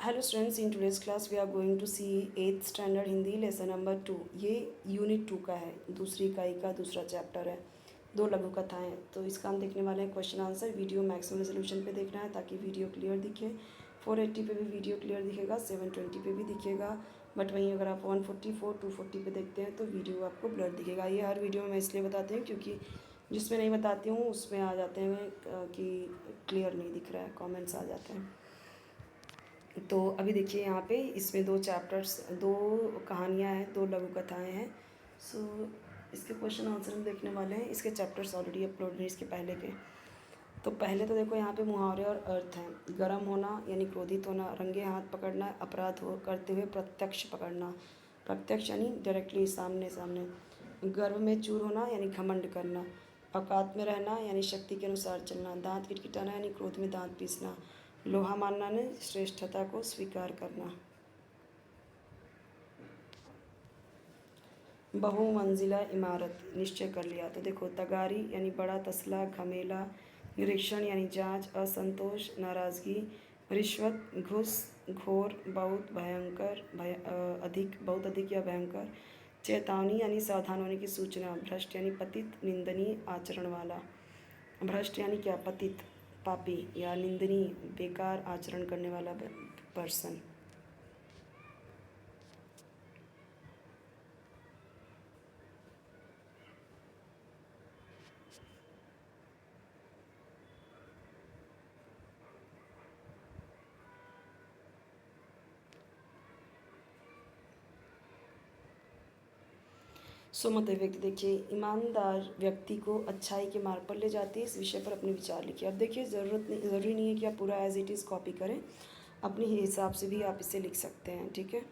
Hello students, in today's class we are going to see 8th standard Hindi lesson number 2। ये unit 2 का है, दूसरी इकाई का दूसरा चैप्टर है। 2 लघु कथाएं। तो इसका हम देखने वाले हैं question answer. Video maximum resolution पे देखना है ताकि वीडियो क्लियर दिखे। 480 पे भी वीडियो क्लियर दिखेगा, 720 पे भी दिखेगा। बट वहीं अगर आप 144 240 पे देखते हैं तो वीडियो आपको ब्लर दिखेगा। ये हर वीडियो में मैं इसलिए बताती हूँ क्योंकि जिसमें नहीं बताती हूँ उसमें आ जाते हैं कि क्लियर नहीं दिख रहा है, कमेंट्स आ जाते हैं। तो अभी देखिए यहाँ पे इसमें 2 चैप्टर्स, 2 कहानियाँ हैं, 2 लघु कथाएँ हैं। सो इसके क्वेश्चन आंसर हम देखने वाले हैं। इसके चैप्टर्स ऑलरेडी अपलोड हैं इसके पहले के। तो पहले तो देखो यहाँ पे मुहावरे और अर्थ हैं। गर्म होना यानी क्रोधित होना, रंगे हाथ पकड़ना, अपराध हो करते हुए प्रत्यक्ष पकड़ना। प्रत्यक्ष यानी डायरेक्टली, सामने सामने। गर्व में चूर होना यानी घमंड करना। औकात में रहना यानी शक्ति के अनुसार चलना। दांत किटकिटाना यानी क्रोध में दांत पीसना। लोहा मानना ने श्रेष्ठता को स्वीकार करना। बहुमंजिला इमारत निश्चय कर लिया। तो देखो, तगारी यानी बड़ा तसला, घमेला। निरीक्षण यानी जांच, असंतोष, नाराज़गी। रिश्वत, घूस, घोर, बहुत भयंकर, अधिक, बहुत अधिक या भयंकर। चेतावनी यानी सावधान होने की सूचना। भ्रष्ट यानी पतित, निंदनीय आचरण वाला। भ्रष्ट यानी क्या? पतित, पापी, या निंदनीय, बेकार आचरण करने वाला पर्सन। सुमति व्यक्ति, देखिए, ईमानदार व्यक्ति को अच्छाई के मार्ग पर ले जाती है। इस विषय पर अपने विचार लिखिए। अब देखिए, ज़रूरी नहीं है कि आप पूरा एज इट इज़ कॉपी करें, अपने ही हिसाब से भी आप इसे लिख सकते हैं। ठीक है।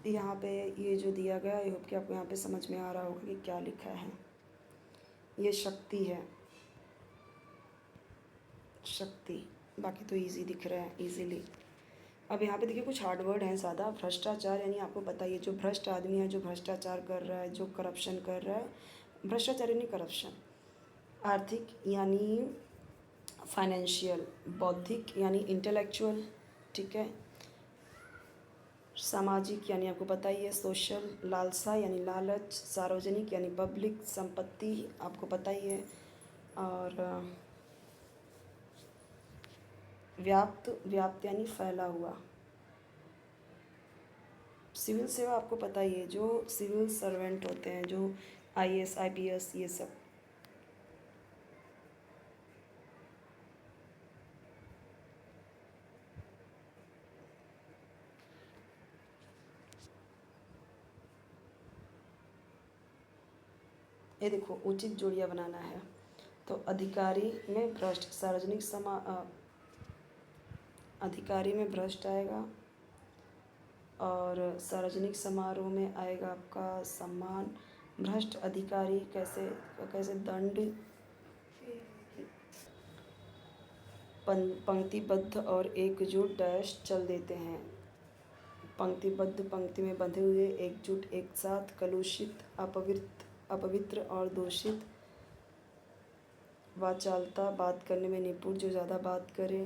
यहाँ पे ये जो दिया गया, आई होप कि आपको यहाँ पे समझ में आ रहा होगा कि क्या लिखा है। ये शक्ति है, शक्ति। बाकी तो इजी दिख रहा है, इजीली। अब यहाँ पे देखिए कुछ हार्ड वर्ड हैं ज़्यादा। भ्रष्टाचार यानी आपको पता ही है, जो भ्रष्ट आदमी है, जो भ्रष्टाचार कर रहा है, जो करप्शन कर रहा है। भ्रष्टाचार यानी करप्शन। आर्थिक यानी फाइनेंशियल। बौद्धिक यानी इंटेलेक्चुअल। ठीक है। सामाजिक यानी आपको पता ही है, सोशल। लालसा यानी लालच। सार्वजनिक यानी पब्लिक, संपत्ति, आपको पता ही है। और व्याप्त, व्याप्त यानी फैला हुआ। सिविल सेवा आपको पता ही है, जो सिविल सर्वेंट होते हैं, जो आईएएस आईपीएस, ये सब। ये देखो, उचित जोड़ियाँ बनाना है। तो अधिकारी में भ्रष्ट, अधिकारी में भ्रष्ट आएगा। और सार्वजनिक समारोह में आएगा आपका सम्मान। भ्रष्ट अधिकारी कैसे कैसे दंड। पंक्तिबद्ध और एकजुट डैश चल देते हैं। पंक्तिबद्ध, पंक्ति में बंधे हुए, एकजुट, एक साथ, कलुषित, अपवित्र और दूषित। वाचालता, बात करने में निपुण, जो ज़्यादा बात करे।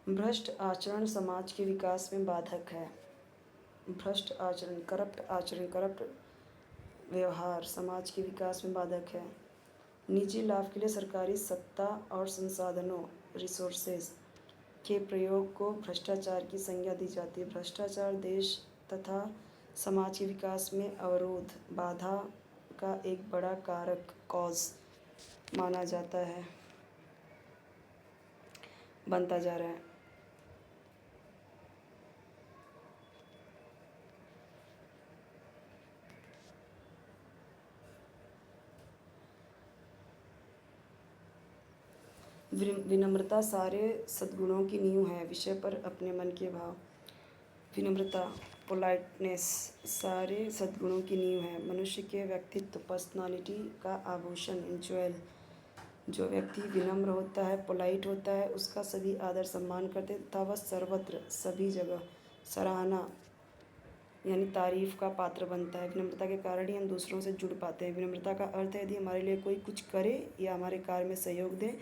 भ्रष्ट आचरण समाज के विकास में बाधक है। भ्रष्ट आचरण, करप्ट आचरण, करप्ट व्यवहार समाज के विकास में बाधक है। निजी लाभ के लिए सरकारी सत्ता और संसाधनों, रिसोर्सेज, के प्रयोग को भ्रष्टाचार की संज्ञा दी जाती है। भ्रष्टाचार देश तथा समाज के विकास में अवरोध, बाधा का एक बड़ा कारक, कॉज माना जाता है, बनता जा रहा है। विनम्रता सारे सद्गुणों की नींव है। विषय पर अपने मन के भाव। विनम्रता, पोलाइटनेस सारे सद्गुणों की नींव है। मनुष्य के व्यक्तित्व, पर्सनालिटी का आभूषण, ज्वेल। जो व्यक्ति विनम्र होता है, पोलाइट होता है, उसका सभी आदर सम्मान करते तथा वह सर्वत्र सभी जगह सराहना यानी तारीफ का पात्र बनता है। विनम्रता के कारण ही हम दूसरों से जुड़ पाते हैं। विनम्रता का अर्थ है यदि हमारे लिए कोई कुछ करे या हमारे कार्य में सहयोग दे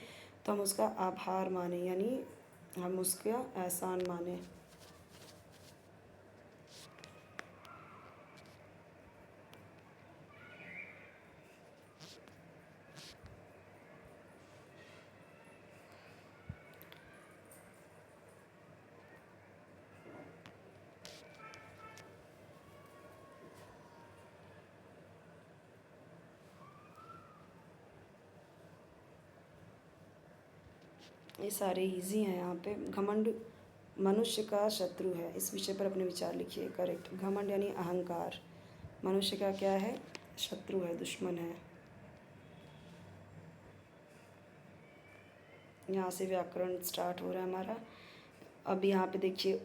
तो हम उसका आभार माने, यानी हम उसका एहसान माने। ये सारे इजी हैं। यहाँ पे घमंड मनुष्य का शत्रु है। इस विषय पर अपने विचार लिखिए। करेक्ट। घमंड यानी अहंकार मनुष्य का क्या है? शत्रु है, दुश्मन है। यहाँ से व्याकरण स्टार्ट हो रहा है हमारा। अब यहाँ पे देखिए,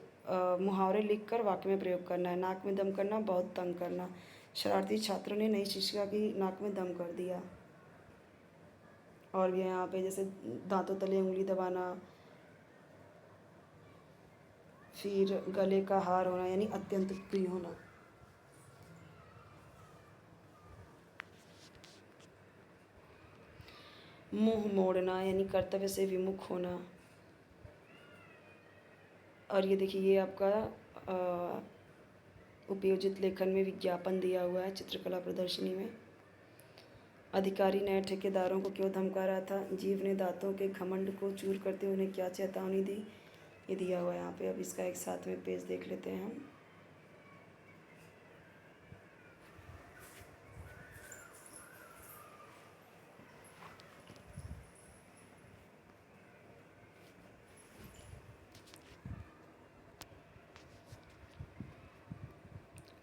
मुहावरे लिखकर वाक्य में प्रयोग करना है। नाक में दम करना, बहुत तंग करना। शरारती छात्रों ने नई शिक्षिका की नाक में दम कर दिया। और भी यहाँ पे जैसे दांतों तले उंगली दबाना, फिर गले का हार होना यानी अत्यंत प्रिय होना। मुंह मोड़ना यानी कर्तव्य से विमुख होना। और ये देखिए, ये आपका उपयोजित लेखन में विज्ञापन दिया हुआ है चित्रकला प्रदर्शनी में। अधिकारी नए ठेकेदारों को क्यों धमका रहा था? जीव ने दांतों के घमंड को चूर करते हुए उन्हें क्या चेतावनी दी? ये दिया हुआ है यहाँ पे। अब इसका एक साथ में पेज देख लेते हैं हम।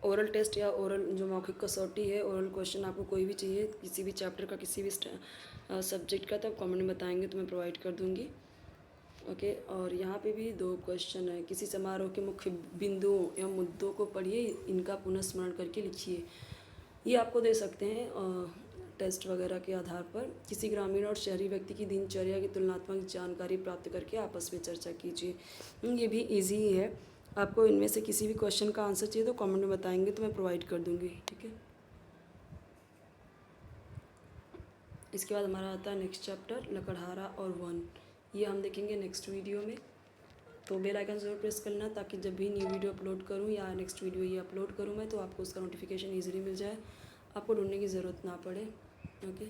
ओरल टेस्ट या ओरल जो मौखिक कसौटी है, ओरल क्वेश्चन आपको कोई भी चाहिए किसी भी चैप्टर का, किसी भी सब्जेक्ट का, तो आप कमेंट में बताएंगे तो मैं प्रोवाइड कर दूंगी। ओके। और यहाँ पे भी 2 क्वेश्चन है। किसी समारोह के मुख्य बिंदुओं या मुद्दों को पढ़िए, इनका पुनः स्मरण करके लिखिए। ये आपको दे सकते हैं टेस्ट वगैरह के आधार पर। किसी ग्रामीण और शहरी व्यक्ति की दिनचर्या की तुलनात्मक जानकारी प्राप्त करके आपस में चर्चा कीजिए। ये भी इजी ही है। आपको इनमें से किसी भी क्वेश्चन का आंसर चाहिए तो कमेंट में बताएंगे तो मैं प्रोवाइड कर दूंगी। ठीक है। इसके बाद हमारा आता है नेक्स्ट चैप्टर, लकड़हारा और वन। ये हम देखेंगे नेक्स्ट वीडियो में। तो बेल आइकन ज़रूर प्रेस कर लेना ताकि जब भी न्यू वीडियो अपलोड करूँ या नेक्स्ट वीडियो ये अपलोड करूँ मैं, तो आपको उसका नोटिफिकेशन ईजिली मिल जाए, आपको ढूंढने की ज़रूरत ना पड़े। ओके।